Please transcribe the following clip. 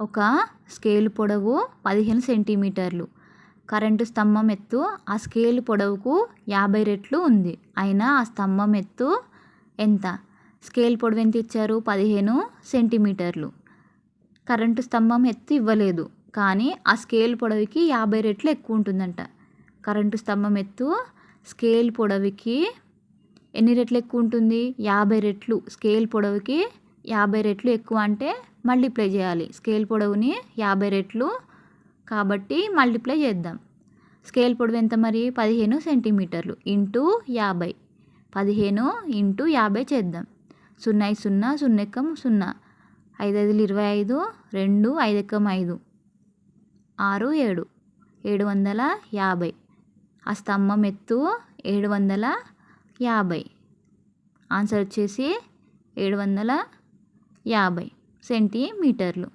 ఒక స్కేల్ పొడవు 15 సెంటీమీటర్లు. కరెంటు స్తంభం ఎత్తు ఆ స్కేల్ పొడవుకు 50 రెట్లు ఉంది. అయినా ఆ స్తంభం ఎత్తు ఎంత? స్కేల్ పొడవు ఎంత ఇచ్చారు? 15 సెంటీమీటర్లు. కరెంటు స్తంభం ఎత్తు ఇవ్వలేదు, కానీ ఆ స్కేల్ పొడవుకి 50 రెట్లు ఎక్కువ ఉంటుందంట. కరెంటు స్తంభం ఎత్తు స్కేల్ పొడవుకి ఎన్ని రెట్లు ఎక్కువ ఉంటుంది? 50 రెట్లు. స్కేల్ పొడవుకి 50 రెట్లు ఎక్కువ అంటే మల్టిప్లై చేయాలి. స్కేల్ పొడవుని 50 రెట్లు కాబట్టి మల్టిప్లై చేద్దాం. స్కేల్ పొడవు ఎంత మరి? 15 సెంటీమీటర్లు ఇంటూ 50. 15 ఇంటూ 50 చేద్దాం. 0 0 0 ఎక్కం 0, 5 5 25, 2 5 ఎక్కం 5, 6 7, 750. ఆ స్తంభం ఎత్తు 750. ఆన్సర్ వచ్చేసి 750 సెంటీమీటర్లు.